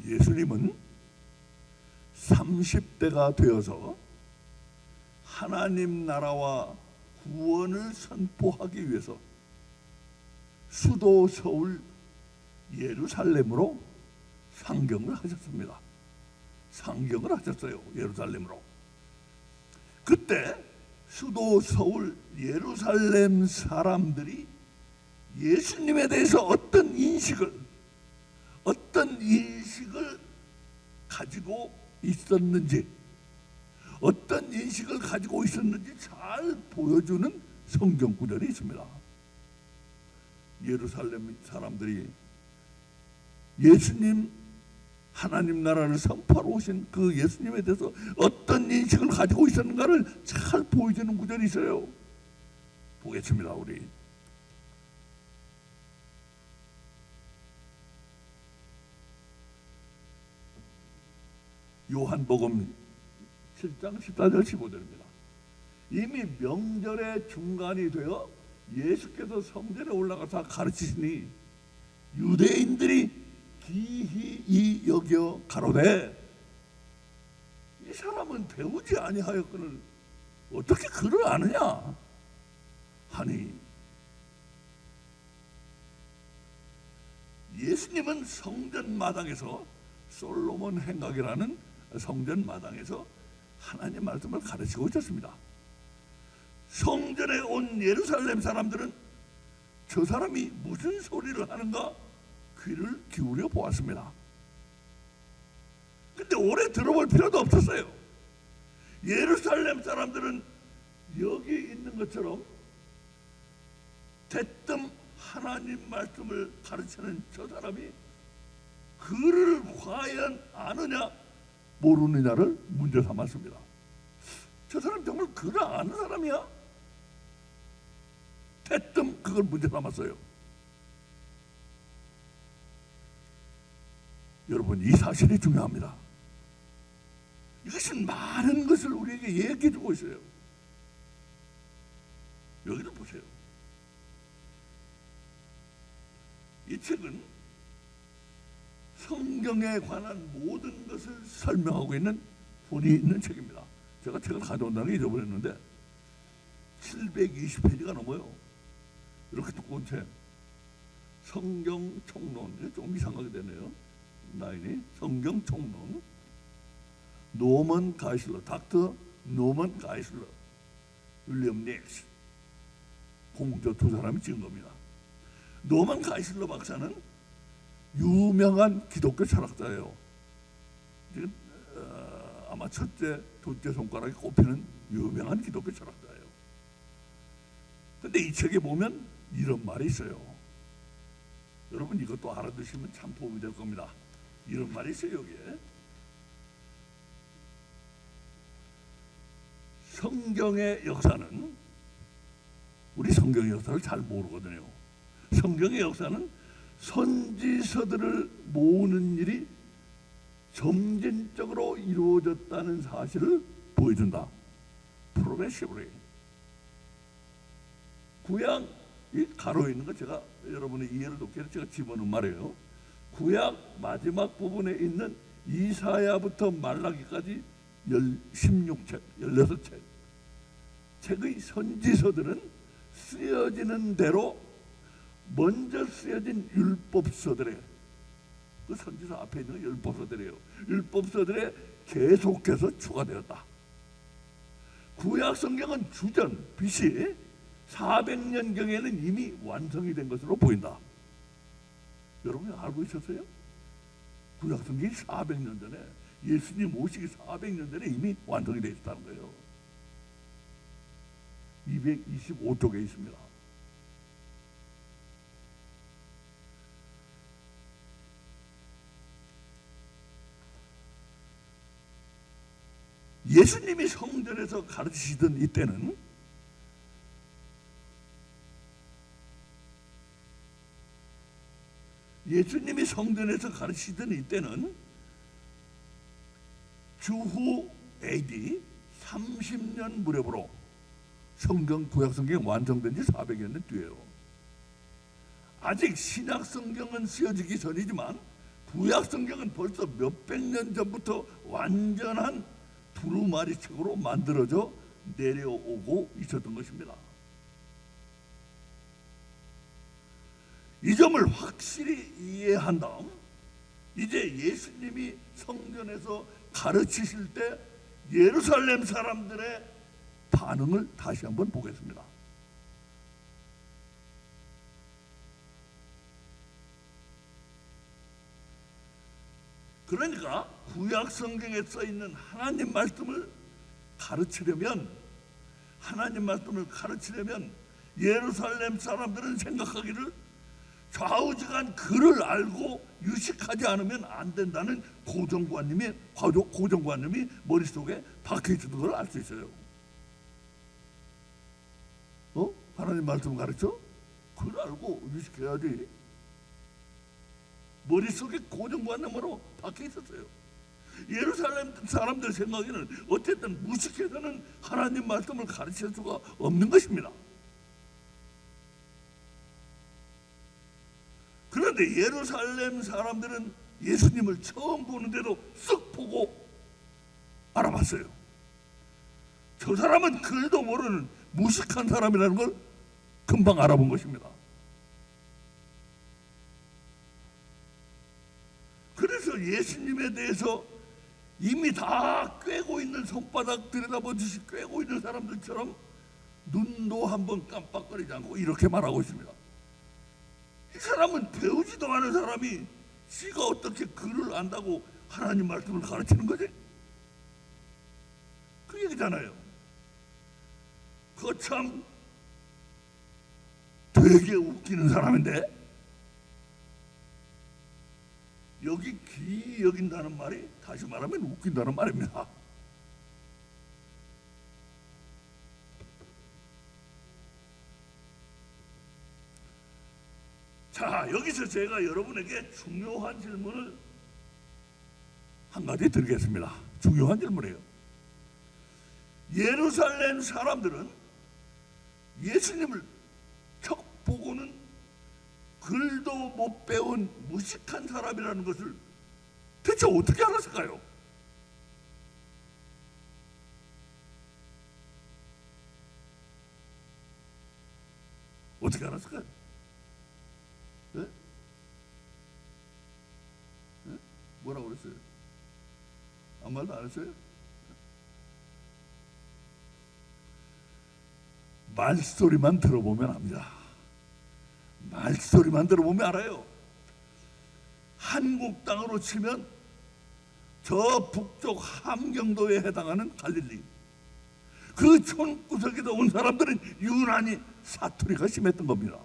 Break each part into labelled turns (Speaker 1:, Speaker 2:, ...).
Speaker 1: 예수님은 30대가 되어서 하나님 나라와 구원을 선포하기 위해서 수도 서울 예루살렘으로 상경을 하셨습니다. 상경을 하셨어요. 예루살렘으로. 그때 수도 서울 예루살렘 사람들이 예수님에 대해서 어떤 인식을 가지고 있었는지, 잘 보여주는 성경 구절이 있습니다. 예루살렘 사람들이 예수님, 하나님 나라를 선포하러 오신 그 예수님에 대해서 어떤 인식을 가지고 있었는가를 잘 보여주는 구절이 있어요. 보겠습니다. 우리 요한복음 7장 14절 15절입니다. 이미 명절의 중간이 되어 예수께서 성전에 올라가서 가르치시니 유대인들이 기히 여겨 가로되 이 사람은 배우지 아니하였거늘 어떻게 그를 아느냐 하니, 예수님은 성전 마당에서, 솔로몬 행각이라는 성전 마당에서 하나님 말씀을 가르치고 있었습니다. 성전에 온 예루살렘 사람들은 저 사람이 무슨 소리를 하는가 귀를 기울여 보았습니다. 근데 오래 들어볼 필요도 없었어요. 예루살렘 사람들은 여기 있는 것처럼 대뜸 하나님 말씀을 가르치는 저 사람이 그를 과연 아느냐 모르느냐를 문제 삼았습니다. 저 사람 정말 그를 아는 사람이야? 대뜸 그걸 문제 삼았어요. 여러분, 이 사실이 중요합니다. 이것은 많은 것을 우리에게 얘기해 주고 있어요. 여기를 보세요. 이 책은 성경에 관한 모든 것을 설명하고 있는 본이 있는 책입니다. 제가 책을 가져온다는 게 잊어버렸는데 720페이지가 넘어요. 이렇게 두꺼운 책. 성경 총론. 좀 이상하게 되네요. 나인이 성경 총론. 노먼 가이슬러, 닥터 노먼 가이슬러, 윌리엄 닉스, 공저 두 사람이 찍은 겁니다. 노먼 가이슬러 박사는 유명한 기독교 철학자예요. 지금 아마 첫째, 둘째 손가락에 꼽히는 유명한 기독교 철학자예요. 근데 이 책에 보면 이런 말이 있어요. 여러분, 이것도 알아두시면 참 도움이 될 겁니다. 이런 말이 있어요. 여기에 성경의 역사는, 우리 성경의 역사를 잘 모르거든요. 성경의 역사는 선지서들을 모으는 일이 점진적으로 이루어졌다는 사실을 보여준다. 프로그레시브리. 구약, 이 가로에 있는 거 제가 여러분의 이해를 돕기 위해서 제가 집어넣은 말이에요. 구약 마지막 부분에 있는 이사야부터 말라기까지 16책, 16책 책의 선지서들은 쓰여지는 대로 먼저 쓰여진 율법서들에, 그 선지서 앞에 있는 율법서들이에요. 율법서들에 계속해서 추가되었다. 구약 성경은 주전 BC 400년경에는 이미 완성이 된 것으로 보인다. 여러분이 알고 있었어요? 구약 성경이 400년 전에, 예수님 오시기 400년 전에 이미 완성이 되어 있다는 거예요. 225쪽에 있습니다. 예수님이 성전에서 가르치시던 이때는 주후 AD 30년 무렵으로 성경, 구약 성경이 완성된 지 400여 년 뒤에요. 아직 신약 성경은 쓰여지기 전이지만 구약 성경은 벌써 몇백 년 전부터 완전한 두루마리책으로 만들어져 내려오고 있었던 것입니다. 이 점을 확실히 이해한 다음 이제 예수님이 성전에서 가르치실 때 예루살렘 사람들의 반응을 다시 한번 보겠습니다. 그러니까 구약 성경에 써 있는 하나님 말씀을 가르치려면 예루살렘 사람들은 생각하기를 좌우지간 글을 알고 유식하지 않으면 안 된다는 고정관념이 머릿속에 박혀 있는 걸 알 수 있어요. 하나님 말씀 가르쳐? 글 알고 유식해야지. 머릿속에 고정관념으로 박혀 있었어요. 예루살렘 사람들 생각에는 어쨌든 무식해서는 하나님 말씀을 가르칠 수가 없는 것입니다. 그런데 예루살렘 사람들은 예수님을 처음 보는데도 쓱 보고 알아봤어요. 저 사람은 글도 모르는 무식한 사람이라는 걸 금방 알아본 것입니다. 그래서 예수님에 대해서 이미 다 꿰고 있는, 손바닥 들여다보듯이 꿰고 있는 사람들처럼 눈도 한번 깜빡거리지 않고 이렇게 말하고 있습니다. 이 사람은 배우지도 않은 사람이 지가 어떻게 글을 안다고 하나님 말씀을 가르치는 거지? 그 얘기잖아요. 그거 참 되게 웃기는 사람인데, 여기 귀 여긴다는 말이 다시 말하면 웃긴다는 말입니다. 자, 여기서 제가 여러분에게 중요한 질문을 한 가지 드리겠습니다. 중요한 질문이에요. 예루살렘 사람들은 예수님을 척 보고는 글도 못 배운 무식한 사람이라는 것을 대체 어떻게 알았을까요? 어떻게 알았을까요? 네? 네? 뭐라고 그랬어요? 아무 말도 안 했어요? 말소리만 들어보면 압니다. 말소리만 들어보면 알아요. 한국 땅으로 치면 저 북쪽 함경도에 해당하는 갈릴리, 그 촌구석에서 온 사람들은 유난히 사투리가 심했던 겁니다.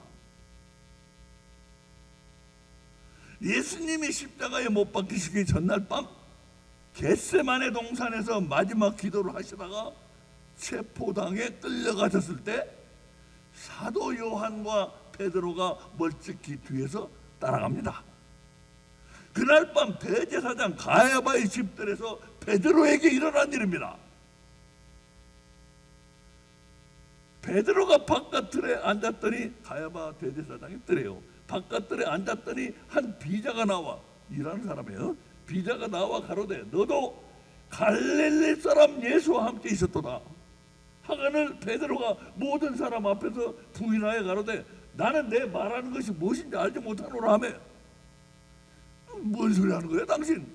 Speaker 1: 예수님이 십자가에 못 박히시기 전날 밤 겟세마네 동산에서 마지막 기도를 하시다가 체포당에 끌려가셨을 때 사도 요한과 베드로가 멀찍이 뒤에서 따라갑니다. 그날 밤 대제사장 가야바의 집들에서 베드로에게 일어난 일입니다. 베드로가 바깥들에 앉았더니, 가야바 대제사장이 뜰에요. 바깥들에 앉았더니 한 비자가 나와, 일하는 사람이에요. 비자가 나와 가로되 너도 갈릴리 사람 예수와 함께 있었도다. 하거늘 베드로가 모든 사람 앞에서 부인하여 가로되 나는 내 말하는 것이 무엇인지 알지 못하노라 하며. 뭔 소리 하는 거야 당신?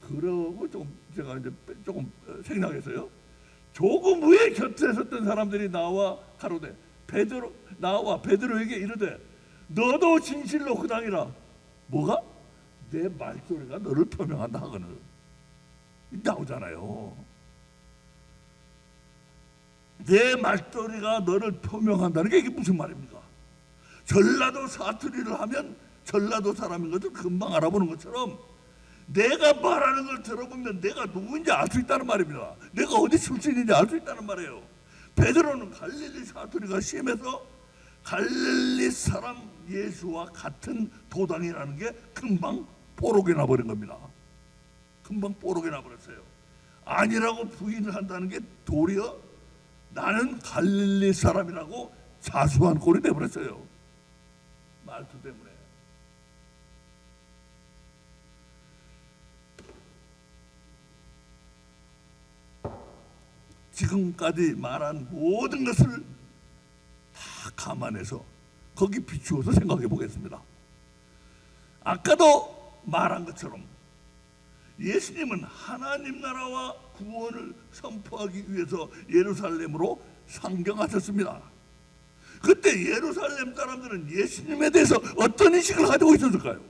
Speaker 1: 그러고 제가 이제 조금 생각했어요. 조금 후에 곁에 섰던 사람들이 나와 가로되 베드로에게 이르되 너도 진실로 그 당이라. 뭐가? 내 말소리가 너를 표명한다 하거늘. 나오잖아요. 내 말소리가 너를 표명한다는 게 이게 무슨 말입니까? 전라도 사투리를 하면 전라도 사람인 것을 금방 알아보는 것처럼 내가 말하는 걸 들어보면 내가 누구인지 알 수 있다는 말입니다. 내가 어디 출신인지 알 수 있다는 말이에요. 베드로는 갈릴리 사투리가 심해서 갈릴리 사람 예수와 같은 도당이라는 게 금방 뽀록이 나버린 겁니다. 금방 뽀록이 나버렸어요. 아니라고 부인을 한다는 게 도리어 나는 갈릴리 사람이라고 자수한 꼴이 돼버렸어요. 말투 때문에. 지금까지 말한 모든 것을 다 감안해서 거기 비추어서 생각해 보겠습니다. 아까도 말한 것처럼 예수님은 하나님 나라와 구원을 선포하기 위해서 예루살렘으로 상경하셨습니다. 그때 예루살렘 사람들은 예수님에 대해서 어떤 인식을 가지고 있었을까요?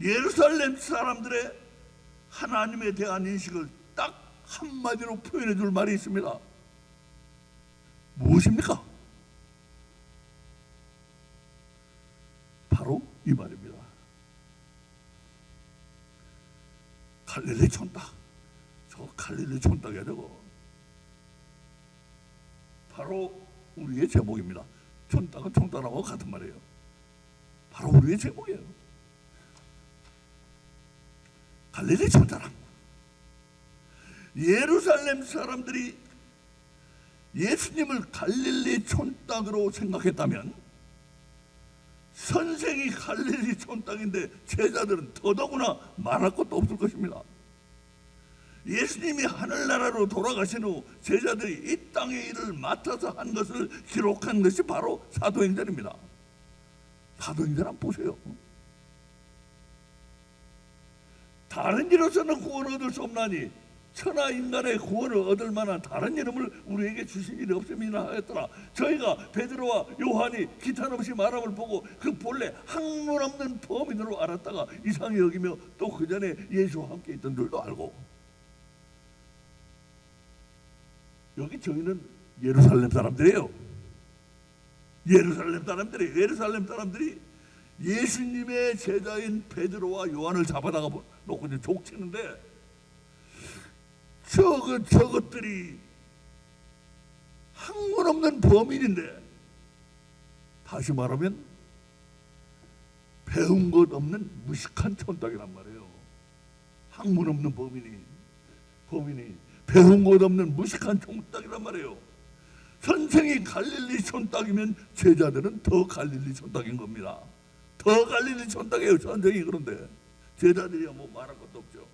Speaker 1: 예루살렘 사람들의 하나님에 대한 인식을 딱 한마디로 표현해 줄 말이 있습니다. 무엇입니까? 바로 이 말입니다. 갈릴리 촌딱. 저 갈릴리 촌딱이야 저거. 바로 우리의 제목입니다. 촌딱은 촌딱하고 같은 말이에요. 바로 우리의 제목이에요. 갈릴리 촌딱. 예루살렘 사람들이 예수님을 갈릴리 촌딱으로 생각했다면 선생이 갈릴리 촌딱인데 제자들은 더더구나 말할 것도 없을 것입니다. 예수님이 하늘나라로 돌아가신 후 제자들이 이 땅의 일을 맡아서 한 것을 기록한 것이 바로 사도행전입니다. 사도행전 한번 보세요. 다른 일로서는 구원을 얻을 수 없나니 천하 인간의 구원을 얻을 만한 다른 이름을 우리에게 주신 일이 없음이나 하였더라. 저희가 베드로와 요한이 기탄없이 말함을 보고 그 본래 학문 없는 범인으로 알았다가 이상히 여기며 또 그 전에 예수와 함께 있던 줄도 알고. 여기 저희는 예루살렘 사람들이에요. 예루살렘 사람들이 예수님의 제자인 베드로와 요한을 잡아다가 놓고 이제 족치는데 저것들이 학문 없는 범인인데, 다시 말하면 배운 것 없는 무식한 촌딱이란 말이에요. 학문 없는 범인이 배운 것 없는 무식한 촌딱이란 말이에요. 선생이 갈릴리 촌딱이면 제자들은 더 갈릴리 촌딱인 겁니다. 더 갈릴리 촌딱이에요. 선생이. 그런데 제자들이야 뭐 말할 것도 없죠.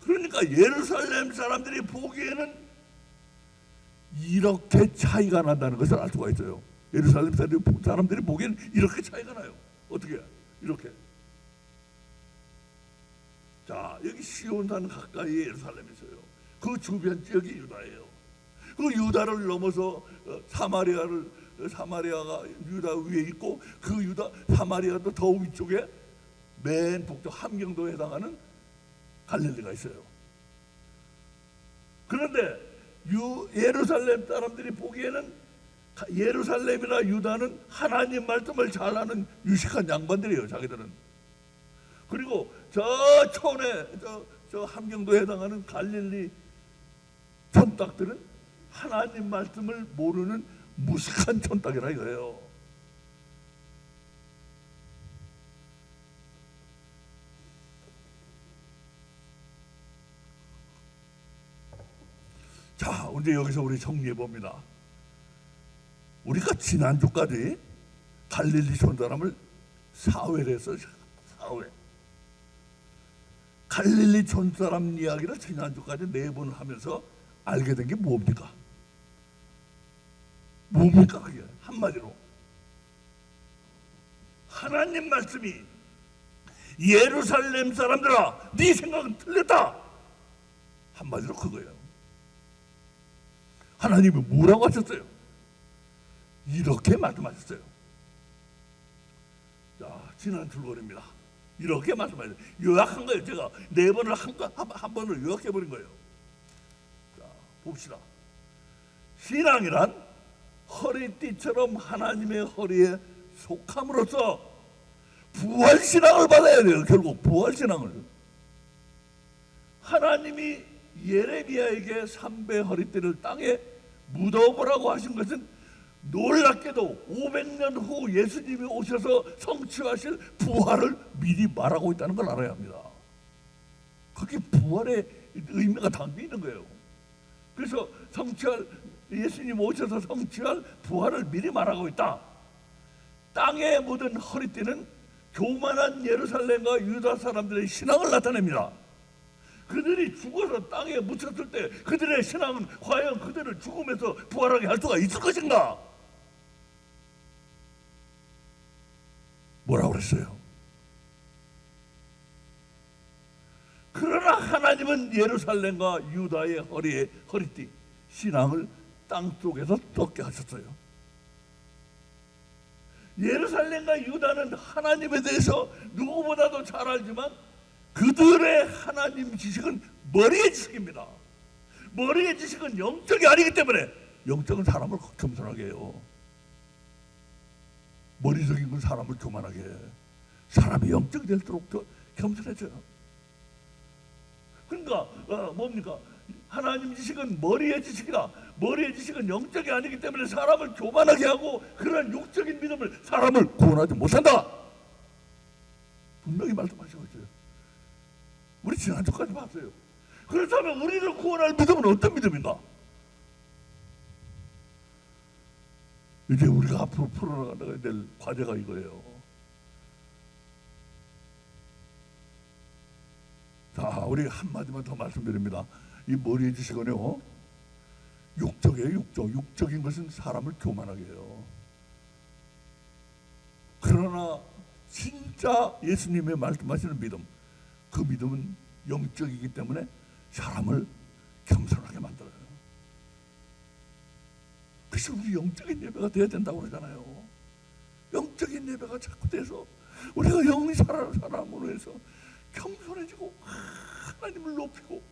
Speaker 1: 그러니까 예루살렘 사람들이 보기에는 이렇게 차이가 난다는 것을 알 수가 있어요. 예루살렘 사람들이 보기에는 이렇게 차이가 나요. 어떻게? 이렇게. 자, 여기 시온산 가까이에 예루살렘이 있어요. 그 주변 지역이 유다예요. 그 유다를 넘어서 사마리아가 유다 위에 있고, 그 유다 사마리아도 더 위쪽에 맨 북쪽 함경도에 해당하는 갈릴리가 있어요. 그런데 예루살렘 사람들이 보기에는 예루살렘이나 유다는 하나님 말씀을 잘 아는 유식한 양반들이에요. 자기들은. 그리고 저 촌에 저 함경도에 해당하는 갈릴리 촌딱들은 하나님 말씀을 모르는 무식한 촌딱이라 이거예요. 자, 이제 여기서 우리 정리해 봅니다. 우리가 지난주까지 갈릴리 촌 사람을 사회를 했어요. 사회. 갈릴리 촌 사람 이야기를 지난주까지 4번 하면서 알게 된 게 뭡니까? 뭡니까 그게? 한마디로 하나님 말씀이 예루살렘 사람들아 네 생각은 틀렸다. 한마디로 그거예요. 하나님이 뭐라고 하셨어요? 이렇게 말씀하셨어요. 자, 지난 줄거리입니다. 이렇게 말씀하셨어요. 요약한 거예요. 제가 4번을 한 번을 요약해버린 거예요. 자, 봅시다. 신앙이란 허리띠처럼 하나님의 허리에 속함으로써 부활신앙을 받아야 돼요. 결국 부활신앙을. 하나님이 예레미야에게 3배 허리띠를 땅에 묻어보라고 하신 것은 놀랍게도 500년 후 예수님이 오셔서 성취하실 부활을 미리 말하고 있다는 걸 알아야 합니다. 그게 부활의 의미가 담겨 있는 거예요. 그래서 예수님 오셔서 성취할 부활을 미리 말하고 있다. 땅에 묻은 허리띠는 교만한 예루살렘과 유다 사람들의 신앙을 나타냅니다. 그들이 죽어서 땅에 묻혔을 때 그들의 신앙은 과연 그들을 죽음에서 부활하게 할 수가 있을 것인가? 뭐라고 그랬어요? 그러나 하나님은 예루살렘과 유다의 허리띠 신앙을 땅속에서 떴게 하셨어요. 예루살렘과 유다는 하나님에 대해서 누구보다도 잘 알지만 그들의 하나님 지식은 머리의 지식입니다. 머리의 지식은 영적이 아니기 때문에 영적은 사람을 겸손하게 해요. 머리적인 건 사람을 교만하게 해. 사람이 영적이 될수록 더 겸손해져요. 그러니까 뭡니까? 하나님 지식은 머리의 지식이다. 머리의 지식은 영적이 아니기 때문에 사람을 교만하게 하고 그런 육적인 믿음을 사람을 구원하지 못한다. 분명히 말씀하시고 있어요. 우리 지난주까지 봤어요. 그렇다면 우리를 구원할 믿음은 어떤 믿음인가? 이제 우리가 앞으로 풀어나가야 될 과제가 이거예요. 자, 우리 한마디만 더 말씀드립니다. 이 머리의 지식은요, 육적이에요. 육적인 것은 사람을 교만하게 해요. 그러나 진짜 예수님의 말씀하시는 믿음, 그 믿음은 영적이기 때문에 사람을 겸손하게 만들어요. 그래서 우리 영적인 예배가 돼야 된다고 그러잖아요. 영적인 예배가 자꾸 돼서 우리가 영이 사람으로 해서 겸손해지고 하나님을 높이고,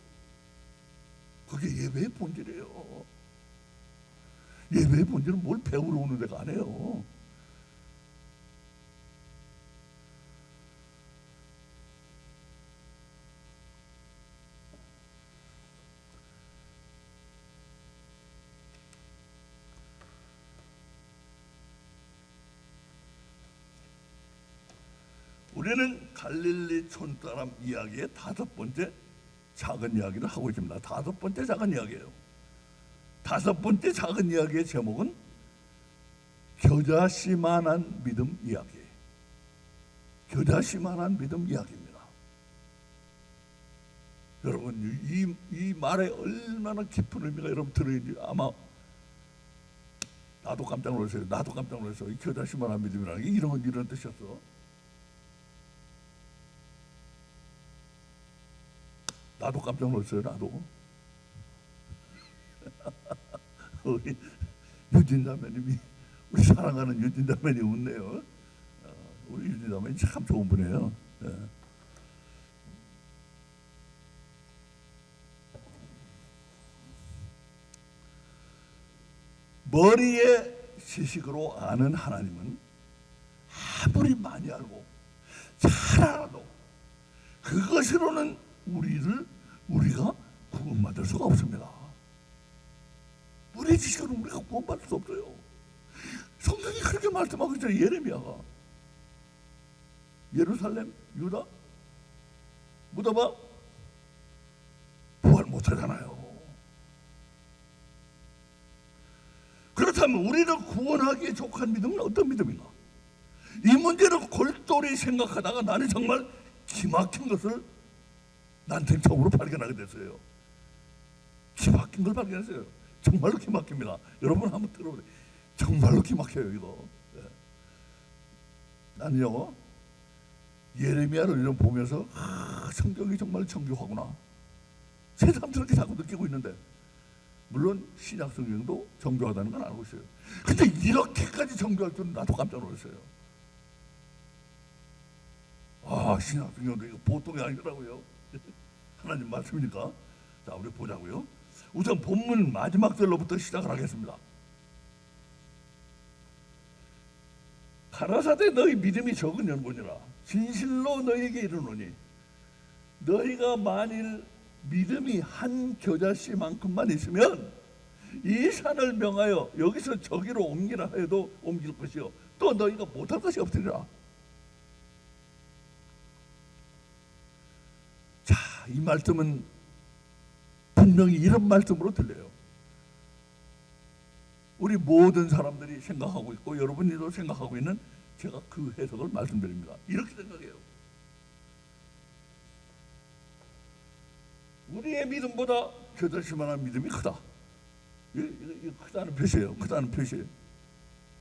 Speaker 1: 그게 예배의 본질이에요. 예배의 본질은 뭘 배우러 오는 데가 아니에요. 우리는 갈릴리 촌사람 이야기의 5번째 작은 이야기를 하고 있습니다. 5번째 작은 이야기예요. 5번째 작은 이야기의 제목은 겨자씨만한 믿음 이야기. 겨자씨만한 믿음 이야기입니다. 여러분, 이 말에 얼마나 깊은 의미가 여러분 들어있는지 아마 나도 깜짝 놀랐어요. 나도 깜짝 놀랐어요. 이 겨자씨만한 믿음이라는 게 이런 뜻이었어. 나도 깜짝 놀랐어요. 나도. 우리 유진자매님이, 우리 사랑하는 유진자매님이 웃네요. 우리 유진자매님 참 좋은 분이에요. 네. 머리의 지식으로 아는 하나님은 아무리 많이 알고 잘 알아도 그것으로는 우리가 구원받을 수가 없습니다. 머리의 지식으로는 우리가 구원받을 수 없어요. 성경이 그렇게 말씀하고 있어요. 예레미야가 예루살렘, 유다 묻어봐 부활 못하잖아요. 그렇다면 우리를 구원하기에 족한 믿음은 어떤 믿음인가? 이 문제를 골똘히 생각하다가 나는 정말 기막힌 것을 나한테 처음으로 발견하게 됐어요. 기막힌 걸 발견했어요. 정말로 기막힙니다. 여러분 한번 들어보세요. 정말로 기막혀요 이거. 나는요 예레미야를 이런 보면서 성경이 정말 정교하구나. 세상 저렇게 자꾸 느끼고 있는데, 물론 신약 성경도 정교하다는 건 알고 있어요. 근데 이렇게까지 정교할 줄은 나도 깜짝 놀랐어요. 신약 성경도 이거 보통이 아니더라고요. 하나님 말씀이니까. 자, 우리 보자고요. 우선 본문 마지막 절로부터 시작을 하겠습니다. 가라사대 너희 믿음이 적은 연분이라 진실로 너희에게 이르노니 너희가 만일 믿음이 한 겨자씨만큼만 있으면 이 산을 명하여 여기서 저기로 옮기라 해도 옮길 것이요 또 너희가 못할 것이 없으리라. 자, 이 말씀은 분명히 이런 말씀으로 들려요. 우리 모든 사람들이 생각하고 있고 여러분들도 생각하고 있는, 제가 그 해석을 말씀드립니다. 이렇게 생각해요. 우리의 믿음보다 겨자씨만한 믿음이 크다. 이게 크다는 표시예요. 크다는 표시예요.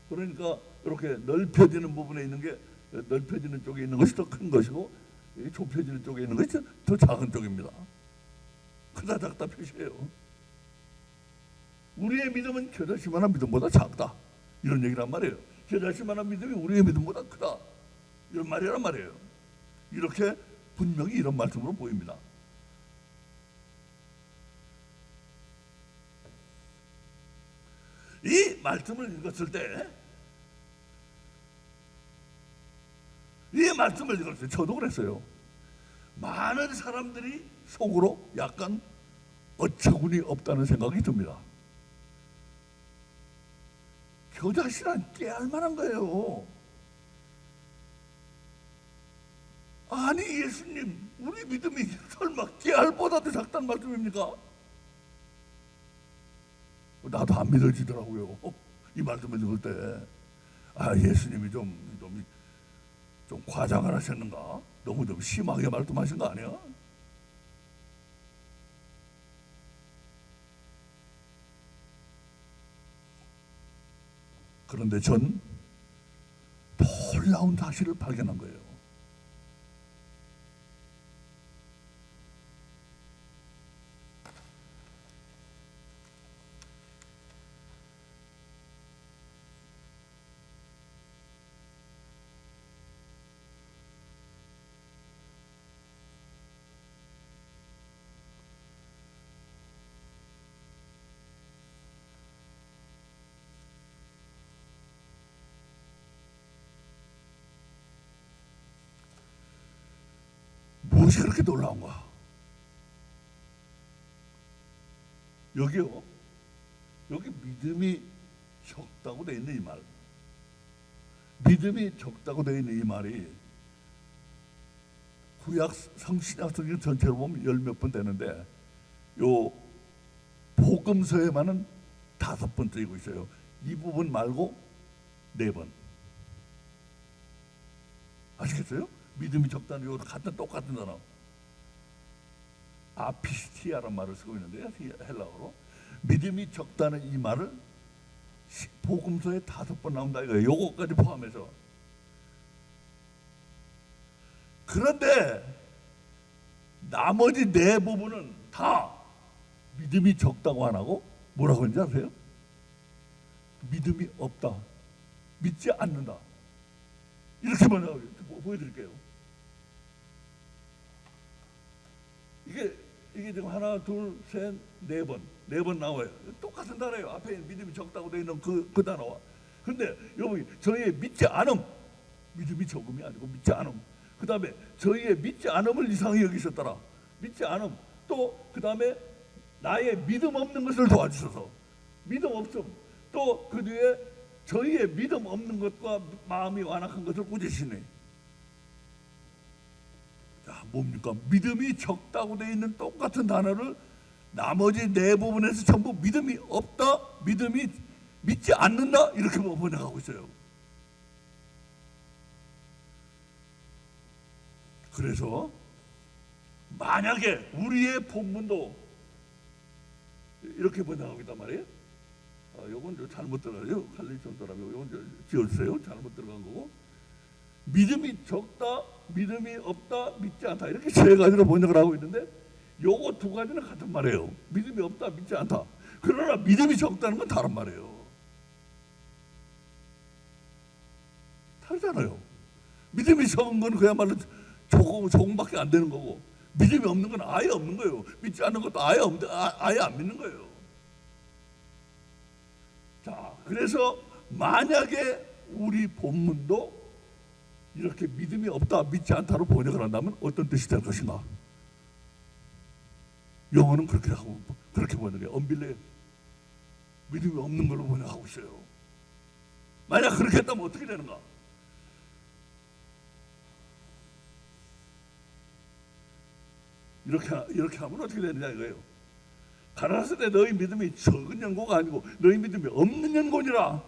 Speaker 1: 그러니까 이렇게 넓혀지는 부분에 있는 게, 넓혀지는 쪽에 있는 것이 더 큰 것이고, 좁혀지는 쪽에 있는 것이 더 작은 쪽입니다. 크다 작다 표시예요. 우리의 믿음은 겨자씨만한 믿음보다 작다, 이런 얘기란 말이에요. 겨자씨만한 믿음이 우리의 믿음보다 크다, 이런 말이란 말이에요. 이렇게 분명히 이런 말씀으로 보입니다. 이 말씀을 읽었을 때, 저도 그랬어요. 많은 사람들이 속으로 약간 어처구니 없다는 생각이 듭니다. 겨자씨란 깨알 만한 거예요. 아니 예수님, 우리 믿음이 설마 깨알보다도 작다는 말씀입니까? 나도 안 믿어지더라고요. 이 말씀을 읽을 때, 예수님이 좀 과장을 하셨는가? 너무 좀 심하게 말씀하신 거 아니야? 그런데 전 놀라운 사실을 발견한 거예요. 무엇이 그렇게 놀라운가? 여기요, 여기 믿음이 적다고 되어 있는 이 말, 믿음이 적다고 되어 있는 이 말이 구약 성신약 성경 전체로 보면 10몇 번 되는데, 요 복음서에만은 5번 쓰이고 있어요. 이 부분 말고 4번. 아시겠어요? 믿음이 적다는 요 같은 똑같은 단어 아피스티아라는 말을 쓰고 있는데요, 헬라어로. 믿음이 적다는 이 말을 복음서에 5번 나온다 이거예요. 요거까지 포함해서. 그런데 나머지 4부분은 다 믿음이 적다고 안 하고 뭐라고 하는지 아세요? 믿음이 없다, 믿지 않는다, 이렇게 보여드릴게요. 이게 지금 하나, 둘, 셋, 4번, 4번 나와요. 똑같은 단어예요. 앞에 믿음이 적다고 되어 있는 그 단어와. 근데 여기 저희의 믿지 않음, 믿음이 적음이 아니고 믿지 않음. 그 다음에 저희의 믿지 않음을 이상히 여기셨더라. 믿지 않음. 또 그 다음에 나의 믿음 없는 것을 도와주셔서, 믿음 없음. 또 그 뒤에 저희의 믿음 없는 것과 마음이 완악한 것을 꾸짖으시네. 뭡니까? 믿음이 적다고 되어 있는 똑같은 단어를 나머지 4부분에서 전부 믿음이 없다, 믿음이 믿지 않는다, 이렇게 번역하고 있어요. 그래서 만약에 우리의 본문도 이렇게 번역하고 있단 말이에요. 요건 잘못 들어가요. 칼리션 사람이 요건 지어주세요. 잘못 들어간 거고. 믿음이 적다, 믿음이 없다, 믿지 않다, 이렇게 3가지로 번역을 하고 있는데, 요거 2가지는 같은 말이에요. 믿음이 없다, 믿지 않다. 그러나 믿음이 적다는 건 다른 말이에요. 다르잖아요. 믿음이 적은 건 그야말로 조금밖에 안 되는 거고, 믿음이 없는 건 아예 없는 거예요. 믿지 않는 것도 아예 안 믿는 거예요. 자, 그래서 만약에 우리 본문도 이렇게 믿음이 없다, 믿지 않다로 번역을 한다면 어떤 뜻이 될 것인가? 영어는 그렇게 번역해요. 언빌리브, 믿음이 없는 걸로 번역하고 있어요. 만약 그렇게 했다면 어떻게 되는가? 이렇게 하면 어떻게 되느냐 이거예요. 가라사대 때 너희 믿음이 적은 연고가 아니고 너희 믿음이 없는 연고니라.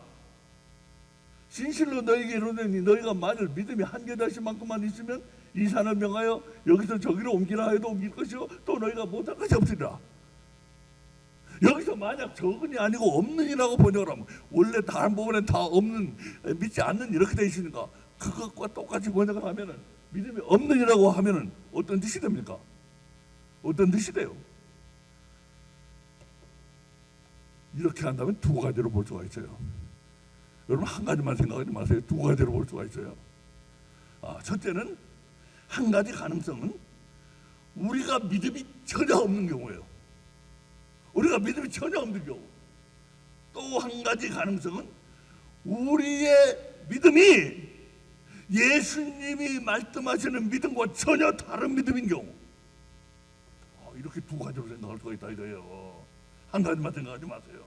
Speaker 1: 진실로 너희에게 이르노니 너희가 만일 믿음이 한 겨자씨만큼만 있으면 이 산을 명하여 여기서 저기로 옮기라 해도 옮길 것이요 또 너희가 못할 것이 없으리라. 여기서 만약 적은이 아니고 없는이라고 번역을 하면, 원래 다른 부분에 다 없는, 믿지 않는 이렇게 되어 있으니까 그것과 똑같이 번역을 하면은, 믿음이 없는이라고 하면은 어떤 뜻이 됩니까? 어떤 뜻이 돼요? 이렇게 한다면 두 가지로 볼 수가 있어요. 여러분 한 가지만 생각하지 마세요. 두 가지로 볼 수가 있어요. 첫째는, 한 가지 가능성은 우리가 믿음이 전혀 없는 경우예요. 우리가 믿음이 전혀 없는 경우. 또 한 가지 가능성은 우리의 믿음이 예수님이 말씀하시는 믿음과 전혀 다른 믿음인 경우. 이렇게 두 가지로 생각할 수가 있다 이거예요. 한 가지만 생각하지 마세요.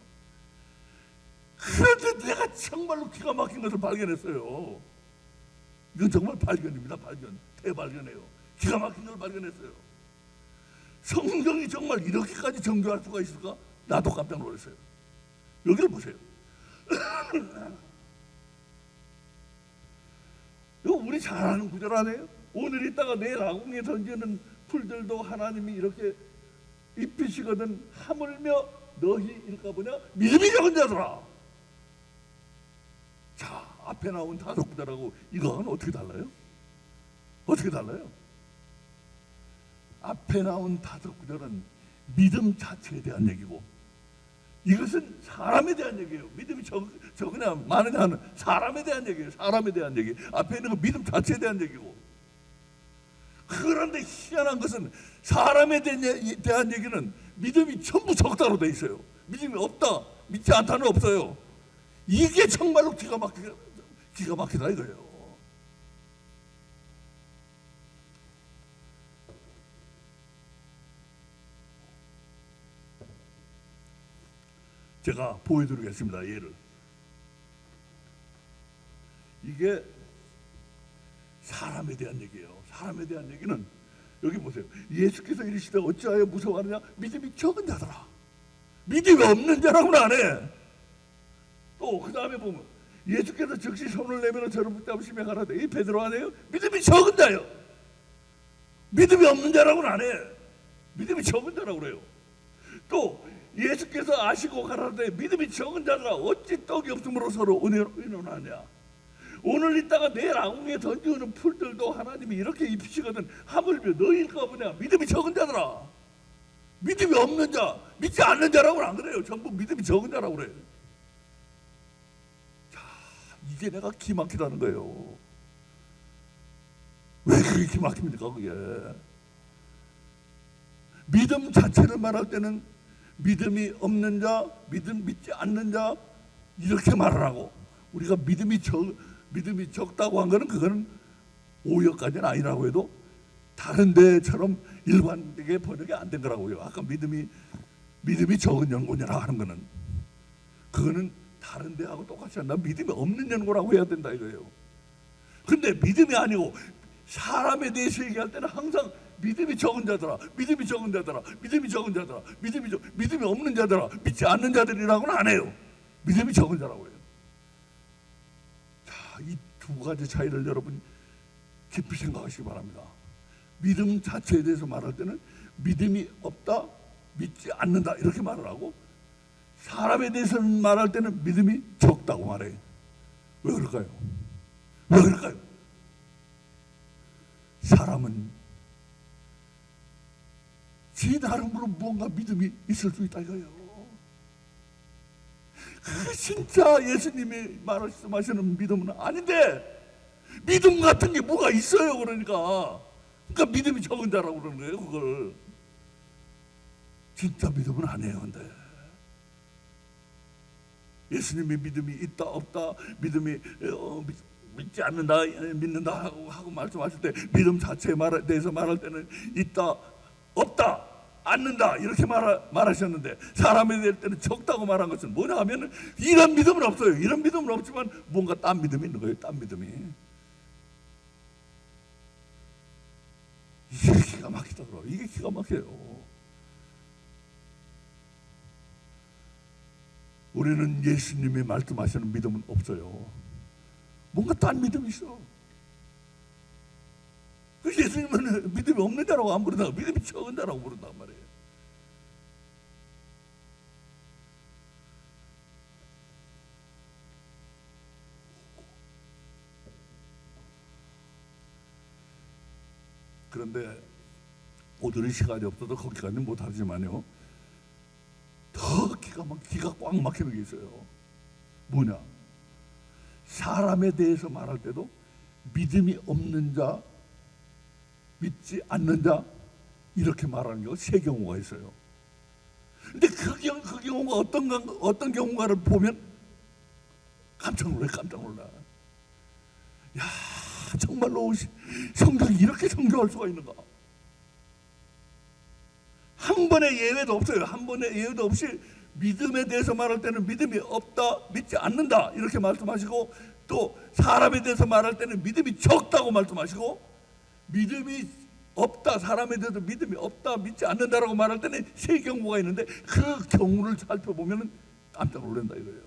Speaker 1: 그런데 내가 정말로 기가 막힌 것을 발견했어요. 이건 정말 발견입니다. 발견, 대발견이에요. 기가 막힌 걸 발견했어요. 성경이 정말 이렇게까지 정교할 수가 있을까? 나도 깜짝 놀랐어요. 여기를 보세요. 이거 우리 잘 아는 구절 아니에요? 오늘 있다가 내일 아궁이에 던지는 풀들도 하나님이 이렇게 입히시거든 하물며 너희 일까 보냐? 믿음이 적은 자들아. 자, 앞에 나온 다섯 구절하고 이거는 어떻게 달라요? 어떻게 달라요? 앞에 나온 다섯 구절은 믿음 자체에 대한 얘기고, 이것은 사람에 대한 얘기예요. 믿음이 적으냐 많으냐 하는 사람에 대한 얘기예요. 사람에 대한 얘기. 앞에 있는 거 믿음 자체에 대한 얘기고. 그런데 희한한 것은 사람에 대한 얘기는 믿음이 전부 적다로 돼 있어요. 믿음이 없다, 믿지 않다는 없어요. 이게 정말로 기가 막히다 이거예요. 제가 보여드리겠습니다. 예를. 이게 사람에 대한 얘기예요. 사람에 대한 얘기는 여기 보세요. 예수께서 이르시되 어찌하여 무서워하느냐? 믿음이 적은 자더라. 믿음이 없는 자라고는 안 해. 또 그 다음에 보면 예수께서 즉시 손을 내밀어 저를 붙잡으시며 가라되, 이 베드로 아니에요? 믿음이 적은 자요. 믿음이 없는 자라고는 안 해. 믿음이 적은 자라고 그래요. 또 예수께서 아시고 가라되, 믿음이 적은 자들아 어찌 떡이 없으므로 서로 의논하냐? 오늘 있다가 내일 아궁이에 던지는 풀들도 하나님이 이렇게 입히시거든 하물며 너희일까 보냐? 믿음이 적은 자들아. 믿음이 없는 자, 믿지 않는 자라고는 안 그래요. 전부 믿음이 적은 자라고 그래요. 자, 이게 내가 기막히다는 거예요. 왜 그게 기막힙니까? 그게 믿음 자체를 말할 때는 믿음이 없는 자, 믿지 않는 자 이렇게 말을 하고, 우리가 믿음이 적다고 한 거는 그거는 오역까지는 아니라고 해도 다른 데처럼 일관되게 번역이 안 된 거라고요. 아까 믿음이 적은 연고냐라 하는 거는 그거는 다른 데하고 똑같이 한다. 믿음이 없는 연고라고 해야 된다 이거예요. 근데 믿음이 아니고 사람에 대해서 얘기할 때는 항상 믿음이 적은 자들아, 믿음이 적은 자들아, 믿음이 적은 자들아, 믿음이 없는 자들아, 믿지 않는 자들이라고는 안 해요. 믿음이 적은 자라고 해요. 자, 이 두 가지 차이를 여러분 깊이 생각하시기 바랍니다. 믿음 자체에 대해서 말할 때는 믿음이 없다, 믿지 않는다 이렇게 말을 하고, 사람에 대해서는 말할 때는 믿음이 적다고 말해요. 왜 그럴까요? 왜 그럴까요? 사람은 지 나름으로 무언가 믿음이 있을 수 있다 이거예요. 그 진짜 예수님이 말씀하시는 믿음은 아닌데, 믿음 같은 게 뭐가 있어요. 그러니까 믿음이 적은 자라고 그러는 거예요. 그걸 진짜 믿음은 아니에요. 근데 예수님이 믿음이 있다 없다, 믿음이 믿지 않는다 믿는다 하고 말씀하실 때 믿음 자체에 대해서 말할 때는 있다 없다 않는다 이렇게 말하셨는데, 사람에 대할 때는 적다고 말한 것은 뭐냐 하면 이런 믿음은 없어요. 이런 믿음은 없지만 뭔가 딴 믿음이 있는 거예요. 딴 믿음이. 이게 기가 막히다 그러. 이게 기가 막혀요. 우리는 예수님이 말씀하시는 믿음은 없어요. 뭔가 딴 믿음이 있어. 그 예수님은 믿음이 없는 자라고 안 부른다고, 믿음이 적은 자라고 부른단 말이에요. 그런데 오늘은 시간이 없어서 거기까지는 못하지만요, 더 기가 꽉 막히는 게 있어요. 뭐냐? 사람에 대해서 말할 때도 믿음이 없는 자, 믿지 않는 자, 이렇게 말하는 경우가 세 경우가 있어요. 근데 그 경우가 어떤 경우가를 보면 깜짝 놀라. 야, 정말로 성경이 이렇게 정교할 수가 있는가? 한 번의 예외도 없어요. 한 번의 예외도 없이 믿음에 대해서 말할 때는 믿음이 없다, 믿지 않는다 이렇게 말씀하시고, 또 사람에 대해서 말할 때는 믿음이 적다고 말씀하시고, 믿음이 없다, 사람에 대해서 믿음이 없다, 믿지 않는다라고 말할 때는 세 경우가 있는데, 그 경우를 살펴보면 깜짝 놀란다 이거예요.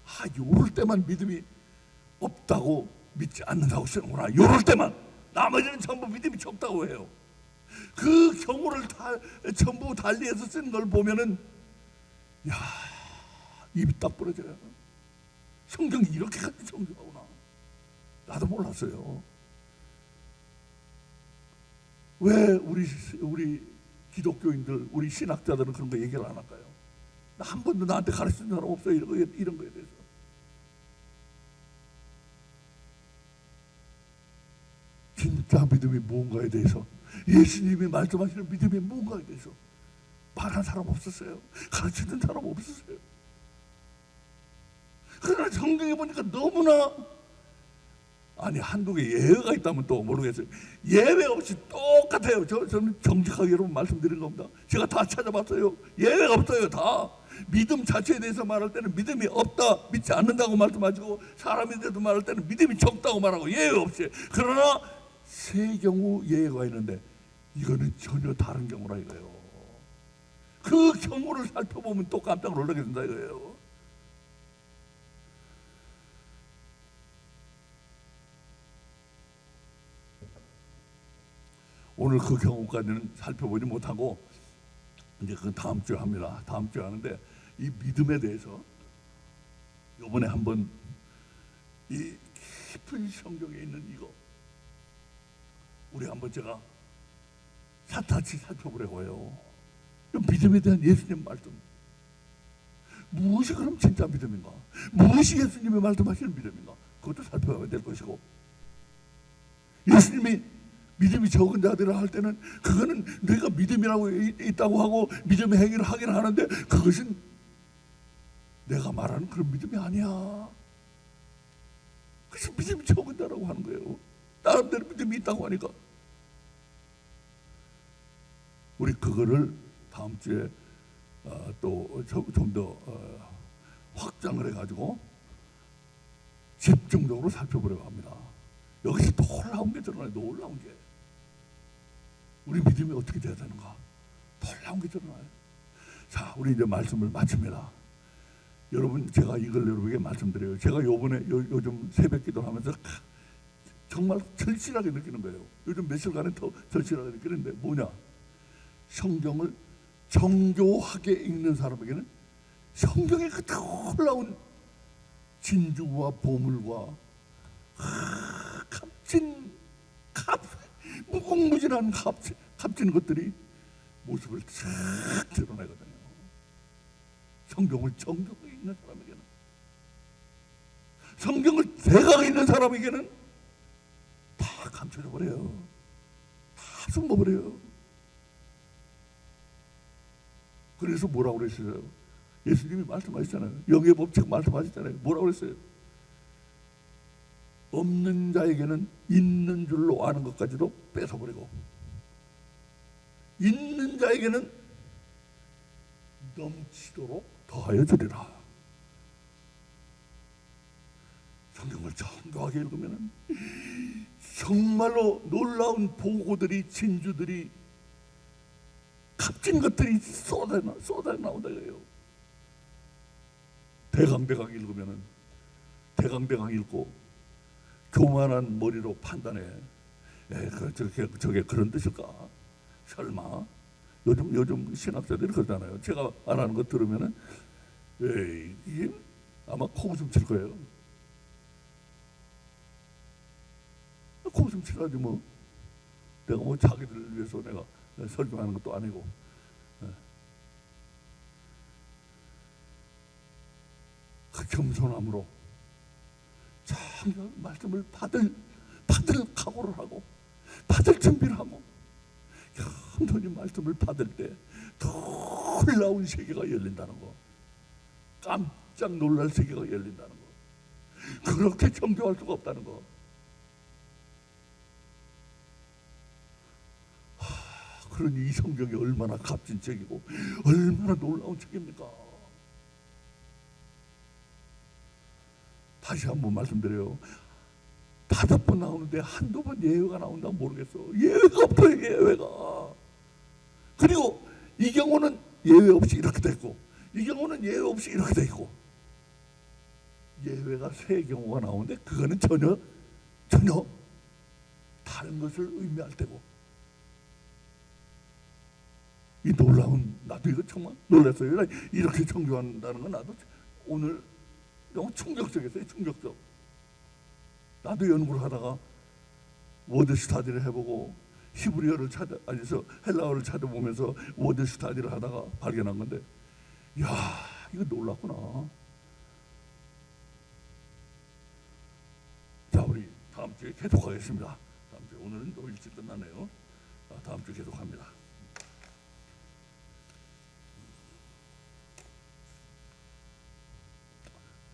Speaker 1: 아, 요럴 때만 믿음이 없다고 믿지 않는다고 쓰는구나. 요럴 때만. 나머지는 전부 믿음이 적다고 해요. 그 경우를 전부 달리해서 쓴 걸 보면은, 야, 입이 딱 부러져요. 성경이 이렇게까지 정교하구나. 나도 몰랐어요. 왜 우리 기독교인들, 우리 신학자들은 그런 거 얘기를 안 할까요? 나 한 번도 나한테 가르친 사람 없어요. 이런 거에 대해서. 진짜 믿음이 무언가에 대해서, 예수님이 말씀하시는 믿음이 무언가에 대해서 말한 사람 없었어요. 가르치는 사람 없었어요. 그러나 성경에 보니까 너무나, 아니 한두 개 예외가 있다면 또 모르겠어요. 예외 없이 똑같아요. 저는 정직하게 여러분 말씀드린 겁니다. 제가 다 찾아봤어요. 예외가 없어요. 다 믿음 자체에 대해서 말할 때는 믿음이 없다, 믿지 않는다고 말씀하시고, 사람에 대해서 말할 때는 믿음이 적다고 말하고, 예외 없이. 그러나 세 경우 예외가 있는데 이거는 전혀 다른 경우라 이거예요. 그 경우를 살펴보면 또 깜짝 놀라게 된다 이거예요. 오늘 그 경우까지는 살펴보지 못하고 이제 그 다음 주에 합니다. 다음 주에 하는데, 이 믿음에 대해서 이번에 한번 이 깊은 성경에 있는 이거 우리 한번 제가 샅샅이 살펴보려고 해요. 믿음에 대한 예수님 말씀, 무엇이 그럼 진짜 믿음인가? 무엇이 예수님이 말씀하시는 믿음인가? 그것도 살펴봐야 될 것이고, 예수님이 믿음이 적은 자들을 할 때는 그거는 내가 믿음이라고 있다고 하고 믿음의 행위를 하긴 하는데, 그것은 내가 말하는 그런 믿음이 아니야. 그래서 믿음이 적은 자라고 하는 거예요. 나름대로 믿음이 있다고 하니까. 우리 그거를 다음 주에 또 좀 더 확장을 해가지고 집중적으로 살펴보려고 합니다. 여기서 놀라운 게 드러나요. 놀라운 게. 우리 믿음이 어떻게 돼야 되는가? 놀라운 게 드러나요. 자, 우리 이제 말씀을 마칩니다. 여러분, 제가 이걸 여러분에게 말씀드려요. 제가 요즘 새벽 기도를 하면서 정말 절실하게 느끼는 거예요. 요즘 며칠간에 더 절실하게 느끼는데, 뭐냐? 성경을 정교하게 읽는 사람에게는 성경의 그 놀라운 진주와 보물과 무궁무진한 값진 것들이 모습을 쫙 드러내거든요. 성경을 정교하게 읽는 사람에게는, 성경을 대강 읽는 사람에게는 다 감춰져 버려요. 다 숨어버려요. 그래서 뭐라고 그랬어요? 예수님이 말씀하셨잖아요. 영의 법칙 말씀하셨잖아요. 뭐라고 그랬어요? 없는 자에게는 있는 줄로 아는 것까지도 뺏어버리고, 있는 자에게는 넘치도록 더하여 주리라. 성경을 정교하게 읽으면 정말로 놀라운 보고들이, 진주들이, 값진 것들이 쏟아나온다 이거예요. 대강 읽으면은, 대강 읽고 교만한 머리로 판단해. 저게 그런 뜻일까? 설마? 요즘 신학자들이 그러잖아요. 제가 안 하는 거 들으면은 이게 아마 코웃음 칠 거예요. 코웃음 치라지 뭐. 내가 뭐 자기들을 위해서 내가 설교하는 것도 아니고. 그 겸손함으로 참 말씀을 받을 각오를 하고 받을 준비를 하고 겸손히 말씀을 받을 때 놀라운 세계가 열린다는 거, 깜짝 놀랄 세계가 열린다는 거, 그렇게 정교할 수가 없다는 거. 그러니 이 성경이 얼마나 값진 책이고 얼마나 놀라운 책입니까? 다시 한번 말씀드려요. 5번 나오는데 한두 번 예외가 나온다고 모르겠어. 예외가 없어요. 예외가. 그리고 이 경우는 예외 없이 이렇게 됐고 이 경우는 예외 없이 이렇게 됐고 예외가 3경우가 나오는데 그거는 전혀 다른 것을 의미할 때고, 이 놀라운, 나도 이거 정말 놀랐어요. 이렇게 정교한다는 건 나도 오늘 너무 충격적이었어요. 충격적. 나도 연구를 하다가 워드 스타디를 해보고 히브리어를 아니서 헬라어를 찾아보면서 워드 스타디를 하다가 발견한 건데, 야, 이거 놀랐구나. 자, 우리 다음 주에 계속하겠습니다. 다음 주에, 오늘은 또 일찍 끝나네요. 다음 주에 계속합니다.